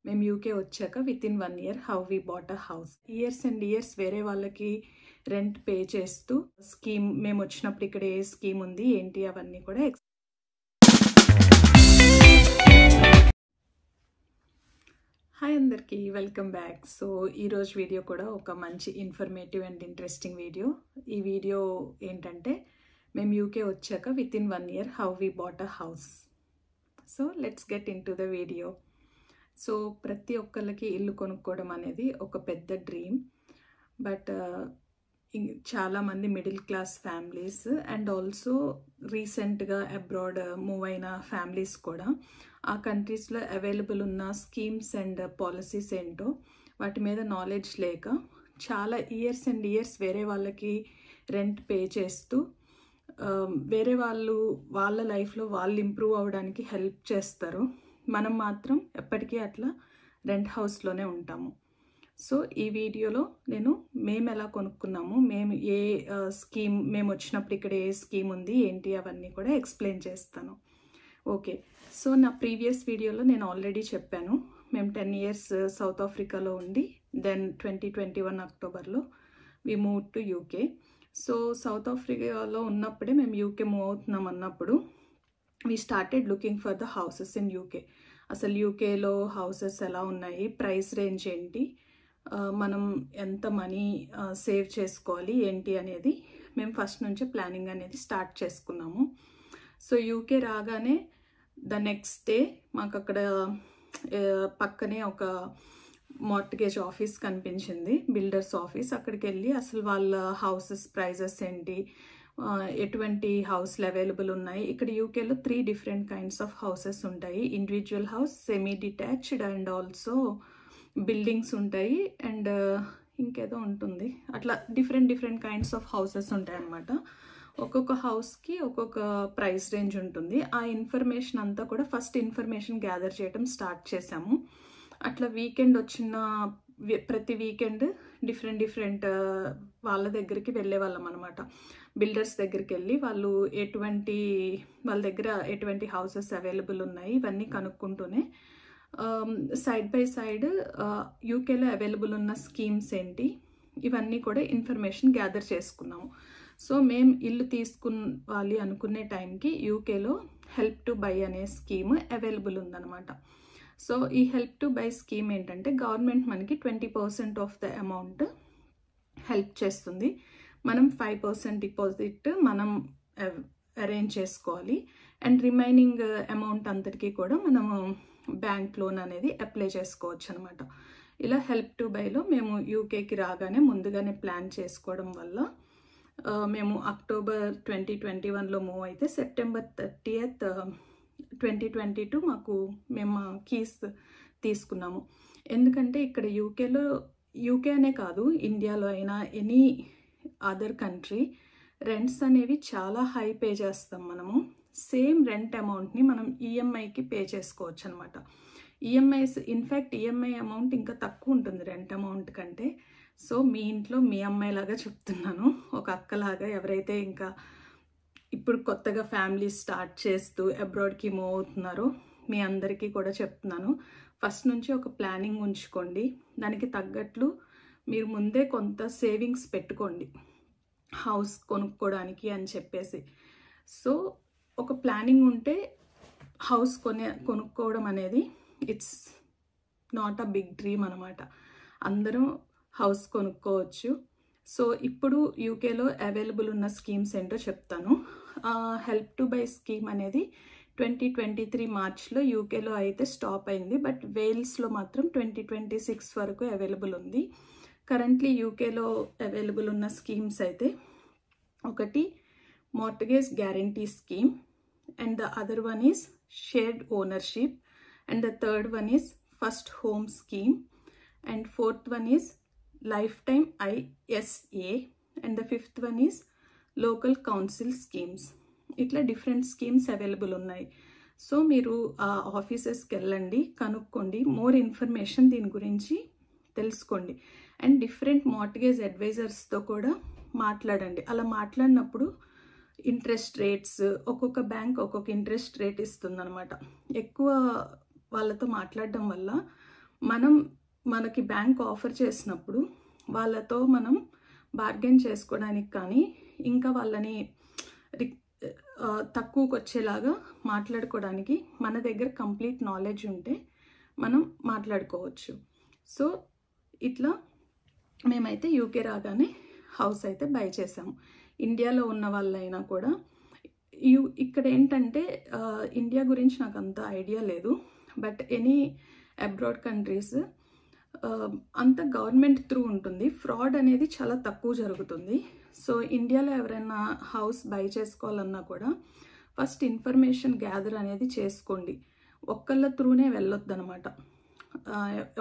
మేము యూకే వచ్చాక within 1 year how we bought a house. Years and years వేరే వాళ్ళకి రెంట్ పే చేస్తూ స్కీమ్ మేము వచ్చినప్పుడు ఇక్కడ ఏ స్కీమ్ ఉంది ఏంటి అవన్నీ కూడా హాయ్ అందరికీ, వెల్కమ్ బ్యాక్. సో ఈరోజు వీడియో కూడా ఒక మంచి ఇన్ఫర్మేటివ్ అండ్ ఇంట్రెస్టింగ్ వీడియో. ఈ వీడియో ఏంటంటే మేము యూకే వచ్చాక within 1 year how we bought a house. So let's get into the video. So ప్రతి ఒక్కళ్ళకి ఇల్లు కొనుక్కోవడం అనేది ఒక పెద్ద డ్రీమ్. బట్ చాలామంది middle class families and also రీసెంట్గా అబ్రాడ్ మూవ్ అయిన ఫ్యామిలీస్ కూడా ఆ కంట్రీస్లో అవైలబుల్ ఉన్న స్కీమ్స్ అండ్ పాలసీస్ ఏంటో వాటి మీద నాలెడ్జ్ లేక చాలా ఇయర్స్ అండ్ ఇయర్స్ వేరే వాళ్ళకి రెంట్ పే చేస్తూ వేరే వాళ్ళు వాళ్ళ లైఫ్లో వాళ్ళు ఇంప్రూవ్ అవ్వడానికి హెల్ప్ చేస్తారు. మనం మాత్రం ఎప్పటికీ అట్లా రెంట్ హౌస్లోనే ఉంటాము. సో ఈ వీడియోలో నేను మేము ఎలా కొనుక్కున్నాము, మేము ఏ స్కీమ్ మేము వచ్చినప్పుడు ఇక్కడ ఏ స్కీమ్ ఉంది ఏంటి అవన్నీ కూడా ఎక్స్ప్లెయిన్ చేస్తాను. ఓకే, సో నా ప్రీవియస్ వీడియోలో నేను ఆల్రెడీ చెప్పాను, మేము 10 years సౌత్ ఆఫ్రికాలో ఉండి దెన్ 2021 అక్టోబర్లో we move to UK. So South ఆఫ్రికాలో ఉన్నప్పుడే మేము యూకే మూవ్ అవుతున్నాం అన్నప్పుడు we started looking for the houses in UK. అసలు యూకేలో హౌసెస్ ఎలా ఉన్నాయి, ప్రైస్ రేంజ్ ఏంటి, మనం ఎంత మనీ సేవ్ చేసుకోవాలి ఏంటి అనేది మేము ఫస్ట్ నుంచే ప్లానింగ్ అనేది స్టార్ట్ చేసుకున్నాము. సో యూకే రాగానే ద నెక్స్ట్ డే మాకు అక్కడ పక్కనే ఒక మార్ట్గేజ్ ఆఫీస్ కనిపించింది, బిల్డర్స్ ఆఫీస్. అక్కడికి వెళ్ళి అసలు వాళ్ళ హౌసెస్ ప్రైజెస్ ఏంటి, ఎటువంటి హౌస్లు అవైలబుల్ ఉన్నాయి. ఇక్కడ యూకేలో 3 different kinds ఆఫ్ హౌసెస్ ఉంటాయి. Individual house, semi detached and also buildings ఉంటాయి అండ్ ఇంకేదో ఉంటుంది. అట్లా డిఫరెంట్ కైండ్స్ ఆఫ్ హౌసెస్ ఉంటాయి అన్నమాట. ఒక్కొక్క హౌస్కి ఒక్కొక్క ప్రైస్ రేంజ్ ఉంటుంది. ఆ ఇన్ఫర్మేషన్ అంతా కూడా ఫస్ట్ ఇన్ఫర్మేషన్ గ్యాదర్ చేయడం స్టార్ట్ చేసాము. అట్లా వీకెండ్ వచ్చిన ప్రతి వీకెండ్ డిఫరెంట్ వాళ్ళ దగ్గరికి వెళ్ళే వాళ్ళం అనమాట. బిల్డర్స్ దగ్గరికి వెళ్ళి వాళ్ళ దగ్గర ఎటువంటి హౌసెస్ అవైలబుల్ ఉన్నాయి ఇవన్నీ కనుక్కుంటూనే సైడ్ బై సైడ్ యూకేలో అవైలబుల్ ఉన్న స్కీమ్స్ ఏంటి ఇవన్నీ కూడా ఇన్ఫర్మేషన్ గ్యాదర్ చేసుకున్నాము. సో మేము ఇల్లు తీసుకోవాలి అనుకునే టైంకి యూకేలో హెల్ప్ టు బై అనే స్కీమ్ అవైలబుల్ ఉందన్నమాట. సో ఈ హెల్ప్ టు బై స్కీమ్ ఏంటంటే గవర్నమెంట్ మనకి 20% ఆఫ్ ద అమౌంట్ హెల్ప్ చేస్తుంది. మనం 5% డిపాజిట్ మనం అరేంజ్ చేసుకోవాలి అండ్ రిమైనింగ్ అమౌంట్ అంతటికీ కూడా మనము బ్యాంక్ లోన్ అనేది అప్లై చేసుకోవచ్చు అనమాట. ఇలా హెల్ప్ టు బైలో మేము యూకేకి రాగానే ముందుగానే ప్లాన్ చేసుకోవడం వల్ల మేము అక్టోబర్ 2021లో మూవ్ అయితే సెప్టెంబర్ 30th 2022 మేము కీస్ తీసుకున్నాము. ఎందుకంటే ఇక్కడ యూకే అనే కాదు, ఇండియాలో అయినా ఎనీ అదర్ కంట్రీ రెంట్స్ అనేవి చాలా హై పే చేస్తాం. మనము సేమ్ రెంట్ అమౌంట్ని మనం ఈఎంఐకి పే చేసుకోవచ్చు అనమాట. ఈఎంఐస్ ఇన్ఫ్యాక్ట్ ఈఎంఐ అమౌంట్ ఇంకా తక్కువ ఉంటుంది రెంట్ అమౌంట్ కంటే. సో మీ ఇంట్లో మీ అమ్మాయిలాగా చెప్తున్నాను, ఒక అక్కలాగా ఎవరైతే ఇంకా ఇప్పుడు కొత్తగా ఫ్యామిలీ స్టార్ట్ చేస్తూ అబ్రాడ్కి మూవ్ అవుతున్నారో మీ అందరికీ కూడా చెప్తున్నాను, ఫస్ట్ నుంచి ఒక ప్లానింగ్ ఉంచుకోండి. దానికి తగ్గట్లు మీరు ముందే కొంత సేవింగ్స్ పెట్టుకోండి హౌస్ కొనుక్కోవడానికి అని చెప్పేసి. సో ఒక ప్లానింగ్ ఉంటే హౌస్ కొనుక్కోవడం అనేది it's not a big dream అనమాట. అందరం హౌస్ కొనుక్కోవచ్చు. సో ఇప్పుడు యూకేలో అవైలబుల్ ఉన్న స్కీమ్స్ ఏంటో చెప్తాను. హెల్ప్ టు బై స్కీమ్ అనేది 2023 మార్చ్లో యూకేలో అయితే స్టాప్ అయింది. బట్ వేల్స్లో మాత్రం 2026 వరకు అవైలబుల్ ఉంది. కరెంట్లీ యూకేలో అవైలబుల్ ఉన్న స్కీమ్స్ అయితే ఒకటి mortgage guarantee scheme and the other one is shared ownership and the third one is first home scheme and fourth one is life time ISA and the fifth one is local council schemes. ఇట్లా different schemes available ఉన్నాయి. So మీరు ఆ ఆఫీసెస్కి వెళ్ళండి, కనుక్కోండి, more information దీని గురించి తెలుసుకోండి and different mortgage అడ్వైజర్స్తో కూడా మాట్లాడండి. అలా మాట్లాడినప్పుడు ఇంట్రెస్ట్ రేట్స్ ఒక్కొక్క బ్యాంక్ ఒక్కొక్క ఇంట్రెస్ట్ రేట్ ఇస్తుందన్నమాట. ఎక్కువ వాళ్ళతో మాట్లాడడం వల్ల మనకి బ్యాంక్ ఆఫర్ చేసినప్పుడు వాళ్ళతో మనం బార్గెన్ చేసుకోవడానికి కానీ ఇంకా వాళ్ళని తక్కువకు వచ్చేలాగా మాట్లాడుకోవడానికి మన దగ్గర కంప్లీట్ నాలెడ్జ్ ఉంటే మనం మాట్లాడుకోవచ్చు. సో ఇట్లా మేమైతే యూకే రాగానే హౌస్ అయితే బై చేసాము. ఇండియాలో ఉన్న వాళ్ళైనా కూడా ఇక్కడ ఏంటంటే ఇండియా గురించి నాకు అంత ఐడియా లేదు, బట్ ఎనీ అబ్రాడ్ కంట్రీస్ అంత గవర్నమెంట్ త్రూ ఉంటుంది, ఫ్రాడ్ అనేది చాలా తక్కువ జరుగుతుంది. సో ఇండియాలో ఎవరైనా హౌస్ బై చేసుకోవాలన్నా కూడా ఫస్ట్ ఇన్ఫర్మేషన్ గ్యాదర్ అనేది చేసుకోండి. ఒక్కళ్ళ త్రూనే వెళ్ళొద్దు అనమాట,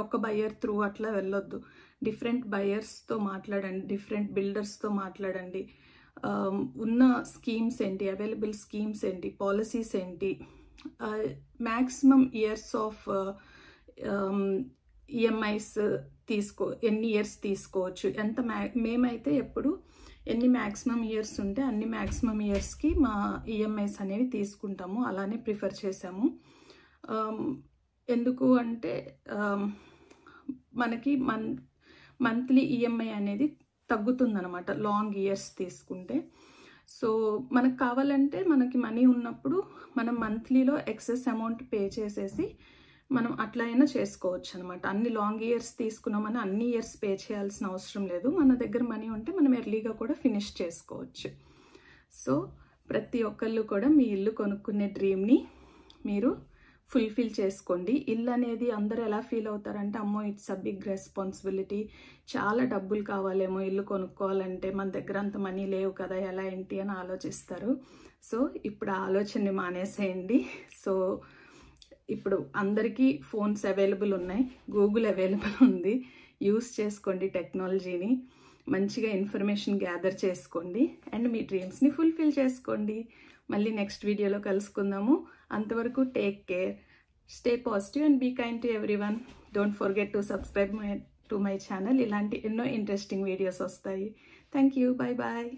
ఒక్క బయ్యర్ త్రూ అట్లా వెళ్ళొద్దు. డిఫరెంట్ బయ్యర్స్తో మాట్లాడండి, డిఫరెంట్ బిల్డర్స్తో మాట్లాడండి. ఉన్న స్కీమ్స్ ఏంటి, అవైలబుల్ స్కీమ్స్ ఏంటి, పాలసీస్ ఏంటి, మ్యాక్సిమం ఇయర్స్ ఆఫ్ ఈఎంఐస్ ఎన్ని ఇయర్స్ తీసుకోవచ్చు, మేమైతే ఎప్పుడు ఎన్ని మ్యాక్సిమం ఇయర్స్ ఉంటే అన్ని మ్యాక్సిమం ఇయర్స్కి మా ఈఎంఐస్ అనేవి తీసుకుంటాము, అలానే ప్రిఫర్ చేసాము. ఎందుకు అంటే మనకి మంత్లీ ఈఎంఐ అనేది తగ్గుతుందన్నమాట లాంగ్ ఇయర్స్ తీసుకుంటే. సో మనకు కావాలంటే మనకి మనీ ఉన్నప్పుడు మనం మంత్లీలో ఎక్సెస్ అమౌంట్ పే చేసేసి మనం అట్లా అయినా చేసుకోవచ్చు అనమాట. అన్ని లాంగ్ ఇయర్స్ తీసుకున్నామని అన్ని ఇయర్స్ పే చేయాల్సిన అవసరం లేదు. మన దగ్గర మనీ ఉంటే మనం ఎర్లీగా కూడా ఫినిష్ చేసుకోవచ్చు. సో ప్రతి ఒక్కళ్ళు కూడా మీ ఇల్లు కొనుక్కునే డ్రీమ్ని మీరు ఫుల్ఫిల్ చేసుకోండి. ఇల్లు అనేది అందరూ ఎలా ఫీల్ అవుతారంటే, అమ్మో ఇట్స్ అ బిగ్ రెస్పాన్సిబిలిటీ, చాలా డబ్బులు కావాలేమో ఇల్లు కొనుక్కోవాలంటే, మన దగ్గర అంత మనీ లేవు కదా, ఎలా ఏంటి అని ఆలోచిస్తారు. సో ఇప్పుడు ఆ ఆలోచనని మానేసేయండి. సో ఇప్పుడు అందరికీ ఫోన్స్ అవైలబుల్ ఉన్నాయి, గూగుల్ అవైలబుల్ ఉంది, యూస్ చేసుకోండి టెక్నాలజీని, మంచిగా ఇన్ఫర్మేషన్ గ్యాదర్ చేసుకోండి అండ్ మీ డ్రీమ్స్ని ఫుల్ఫిల్ చేసుకోండి. మళ్ళీ నెక్స్ట్ వీడియోలో కలుసుకుందాము. అంతవరకు take care, stay positive and be kind to everyone. Don't forget to subscribe to my channel. ఇలాంటి ఎన్నో ఇంట్రెస్టింగ్ వీడియోస్ వస్తాయి. Thank you, bye bye.